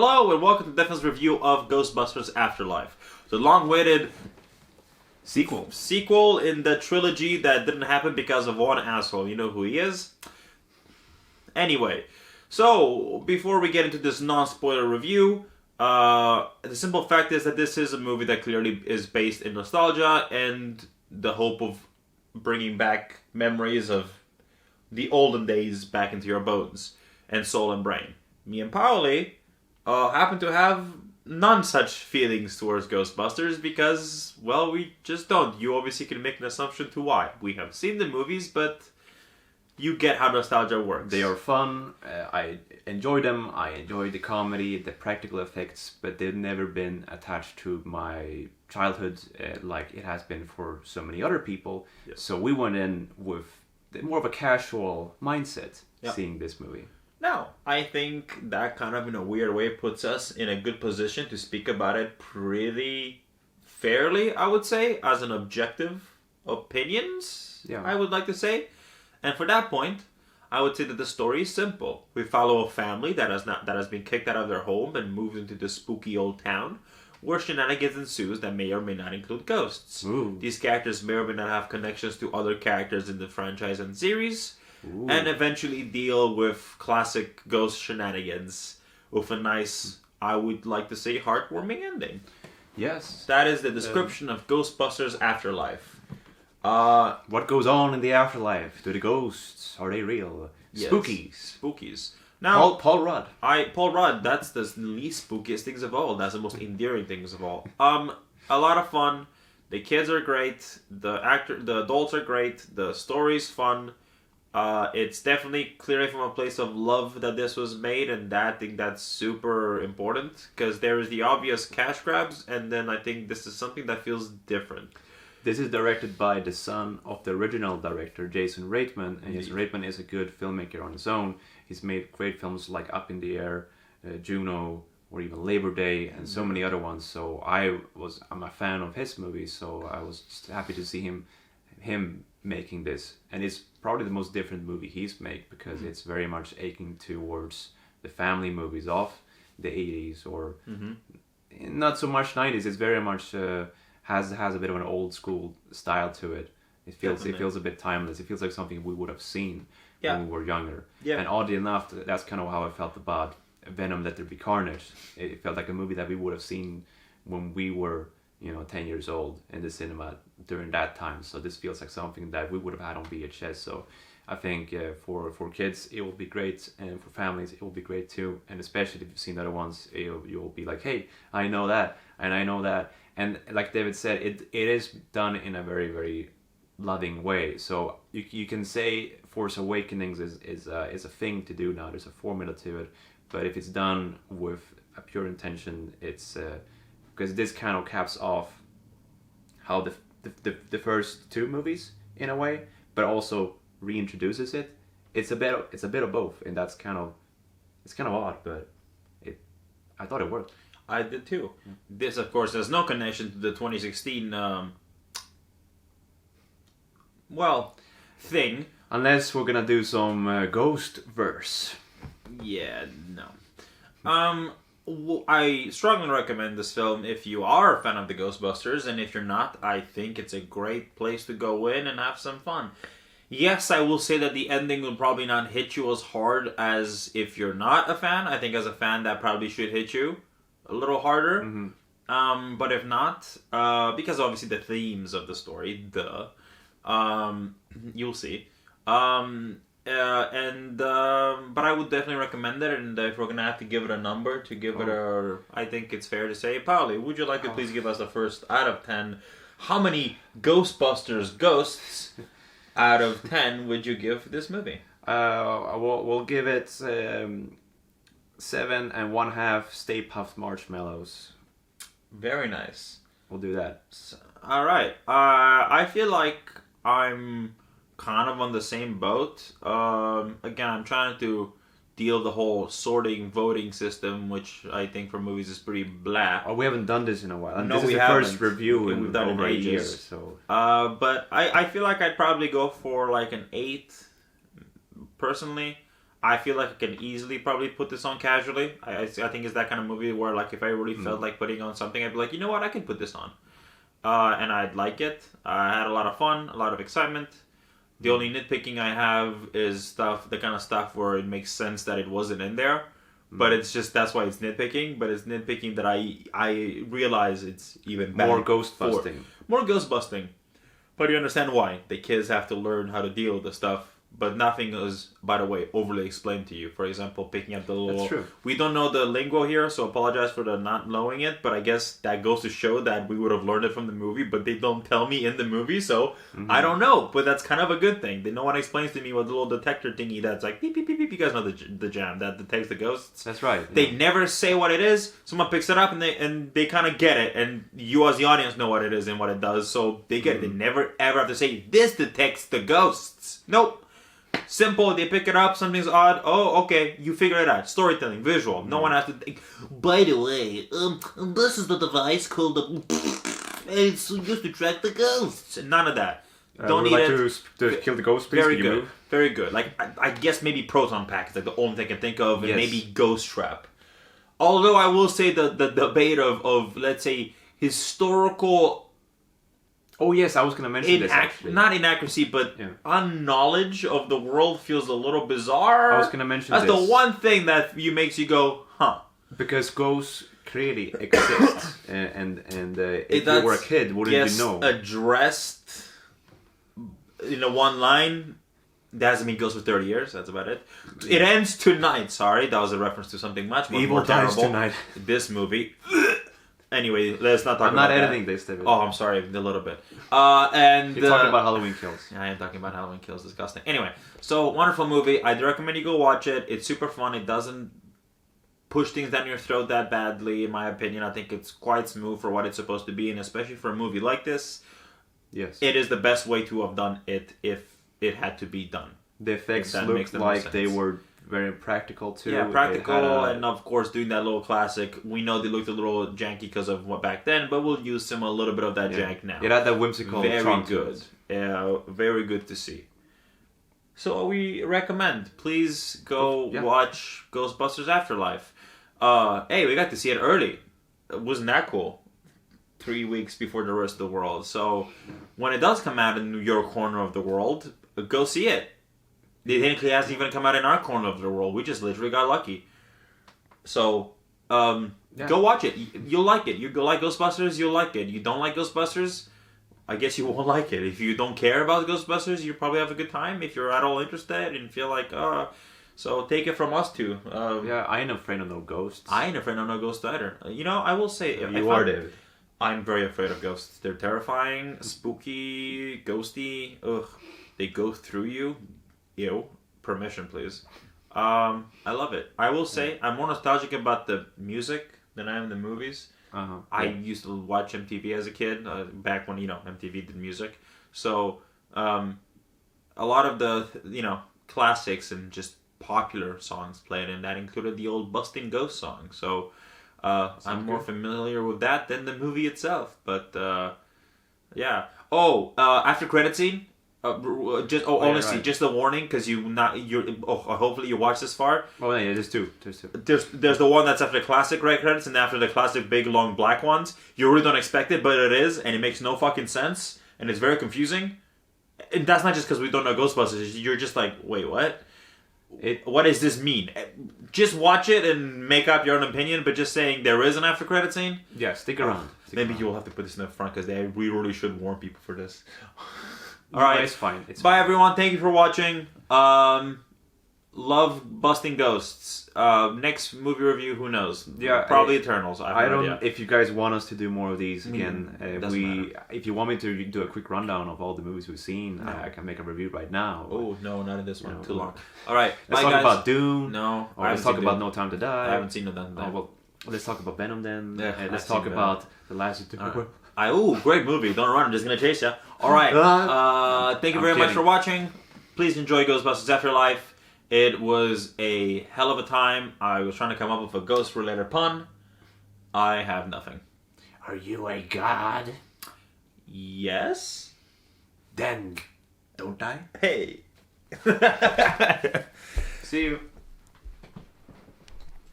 Hello and welcome to Defin's review of Ghostbusters Afterlife. The long-awaited sequel in the trilogy that didn't happen because of one asshole. You know who he is? Anyway, so before we get into this non-spoiler review, the simple fact is that this is a movie that clearly is based in nostalgia and the hope of bringing back memories of the olden days back into your bones and soul and brain. Me and Pauli happen to have none such feelings towards Ghostbusters because, well, we just don't. You obviously can make an assumption to why. We have seen the movies, but you get how nostalgia works. They are fun. I enjoy them. I enjoy the comedy, the practical effects, but they've never been attached to my childhood like it has been for so many other people. Yes. So we went in with more of a casual mindset Yep. seeing this movie. Now, I think that kind of in a weird way puts us in a good position to speak about it pretty fairly, I would say, as an objective opinions, Yeah. I would like to say. And for that point, I would say that the story is simple. We follow a family that has been kicked out of their home and moved into this spooky old town where shenanigans ensues that may or may not include ghosts. Ooh. These characters may or may not have connections to other characters in the franchise and series, Ooh. and eventually deal with classic ghost shenanigans with a nice, I would like to say, heartwarming ending. Yes. That is the description of Ghostbusters Afterlife. What goes on in the afterlife? Do the ghosts, are they real? Yes. Spookies. Now, Paul Rudd. Paul Rudd, that's the least spookiest things of all. That's the most endearing things of all. A lot of fun. The kids are great. The adults are great. The story's fun. It's definitely clearly from a place of love that this was made, and I think that's super important because there is the obvious cash grabs, and then I think this is something that feels different. This is directed by the son of the original director, Jason Reitman, and Jason Indeed. Reitman is a good filmmaker on his own. He's made great films like Up in the Air, Juno, or even Labor Day, and so many other ones. So I'm a fan of his movies, so I was just happy to see him making this. And it's probably the most different movie he's made because it's very much aching towards the family movies of the 80s or not so much 90s. It's very much has a bit of an old school style to it. It feels a bit timeless. It feels like something we would have seen when we were younger. Yeah. And oddly enough, that's kind of how I felt about Venom: Let There Be Carnage. It felt like a movie that we would have seen when we were 10 years old in the cinema during that time. So this feels like something that we would have had on VHS. So I think for kids it will be great, and for families it will be great too. And especially if you've seen the other ones, you'll be like, hey, I know that, and I know that. And like David said, it is done in a very, very loving way. So you can say Force Awakenings is a thing to do now. There's a formula to it, but if it's done with a pure intention, it's because this kind of caps off how the first two movies in a way, but also reintroduces it. It's a bit of both, and it's kind of odd, but I thought it worked. I did too. This, of course, has no connection to the 2016, thing. Unless we're gonna do some ghost verse. Yeah, no. I strongly recommend this film if you are a fan of the Ghostbusters, and if you're not, I think it's a great place to go in and have some fun. Yes, I will say that the ending will probably not hit you as hard as if you're not a fan. I think as a fan, that probably should hit you a little harder. But if not, because obviously the themes of the story, you'll see. But I would definitely recommend it, and if we're gonna have to give it a number to give it I think it's fair to say, Pauli, would you like to please give us the first out of 10? How many Ghostbusters ghosts out of 10 would you give this movie? We'll give it 7.5 Stay Puft Marshmallows. Very nice. We'll do that. All right. I feel like I'm kind of on the same boat. Again, I'm trying to deal the whole sorting voting system, which I think for movies is pretty blah. Oh, we haven't done this in a while. And No, this is we the haven't. first review We've done it over a ages. year. So But I feel like I'd probably go for like an 8, personally. I feel like I can easily probably put this on casually. I think it's that kind of movie where like if I really felt like putting on something, I'd be like, you know what, I can put this on. And I'd like it. I had a lot of fun, a lot of excitement. The only nitpicking I have is the kind of stuff where it makes sense that it wasn't in there. But it's just, that's why it's nitpicking. But it's nitpicking that I realize it's even better. More ghost busting. More ghost busting. But you understand why. The kids have to learn how to deal with the stuff. But nothing is, by the way, overly explained to you. For example, picking up the little... That's true. We don't know the lingo here, so apologize for the not knowing it. But I guess that goes to show that we would have learned it from the movie, but they don't tell me in the movie, so I don't know. But that's kind of a good thing. No one explains to me what the little detector thingy that's like beep, beep, beep, beep. You guys know the jam that detects the ghosts. That's right. They never say what it is. Someone picks it up and they kind of get it. And you as the audience know what it is and what it does, so they get it. They never ever have to say, this detects the ghosts. Nope. Simple, they pick it up, something's odd. Oh, okay, you figure it out. Storytelling, visual. No one has to think, by the way, this is the device called the... It's used to track the ghosts. None of that. Don't need it. To kill the ghost, please. Very good. Very good. Like, I guess maybe Proton Pack is like the only thing I can think of, and maybe Ghost Trap. Although I will say the debate of, let's say, historical... Oh yes, I was going to mention this actually. Not inaccuracy, but unknowledge of the world feels a little bizarre. I was going to mention That's the one thing that makes you go, huh. Because ghosts clearly exist. and if you were a kid, wouldn't you know? Addressed in a one line, that hasn't been ghosts for 30 years, that's about it. It ends tonight, sorry. That was a reference to something much more terrible. Tonight. This movie... Anyway, let's not talk about that. I'm not editing this, David. Oh, I'm sorry, a little bit. And you're talking about Halloween Kills. Yeah, I am talking about Halloween Kills. Disgusting. Anyway, so wonderful movie. I'd recommend you go watch it. It's super fun. It doesn't push things down your throat that badly, in my opinion. I think it's quite smooth for what it's supposed to be, and especially for a movie like this, yes, it is the best way to have done it if it had to be done. The effects looked like they were very practical too. Yeah, practical, and of course doing that little classic. We know they looked a little janky because of what back then, but we'll use a little bit of that jank now. It had that whimsical very good. Yeah, very good to see. So we recommend. Please go watch Ghostbusters Afterlife. Hey, we got to see it early. Wasn't that cool? 3 weeks before the rest of the world. So when it does come out in your corner of the world, go see it. It technically hasn't even come out in our corner of the world. We just literally got lucky. So, go watch it. You'll like it. You like Ghostbusters, you'll like it. You don't like Ghostbusters, I guess you won't like it. If you don't care about Ghostbusters, you probably have a good time. If you're at all interested and feel like, so take it from us too. I ain't afraid of no ghosts. I ain't afraid of no ghosts either. I will say... You are, David. I'm very afraid of ghosts. They're terrifying, spooky, ghosty. Ugh. They go through you. Ew. Permission, please. I love it. I will say I'm more nostalgic about the music than I am the movies. I used to watch MTV as a kid, back when MTV did music. So a lot of the classics and just popular songs played, and that included the old Bustin' Ghost song. So I'm more familiar with that than the movie itself. But yeah. After credit scene. Honestly, just a warning, because hopefully you watch this far. Oh yeah, there's two. There's the one that's after the classic credits, and after the classic big long black ones. You really don't expect it, but it is, and it makes no fucking sense, and it's very confusing. And that's not just because we don't know Ghostbusters. You're just like, wait, what? What does this mean? Just watch it and make up your own opinion. But just saying there is an after credit scene. Yeah, stick around. Maybe you'll have to put this in the front, because we really should warn people for this. All right, it's fine. Bye, everyone. Thank you for watching. Love busting ghosts. Next movie review, who knows? Yeah, probably Eternals. I don't know if you guys want us to do more of these again. If you want me to do a quick rundown of all the movies we've seen, I can make a review right now. Oh no, not in this one. Too long. All right, let's talk about Dune. No, let's talk about No Time to Die. I haven't seen No Time to Die. Well, let's talk about Venom then. Yeah, let's talk about The Last of Great movie. Don't run. I'm just gonna chase you. All right. Thank you very much for watching. Please enjoy Ghostbusters Afterlife. It was a hell of a time. I was trying to come up with a ghost-related pun. I have nothing. Are you a god? Yes. Then don't die. Hey. See you.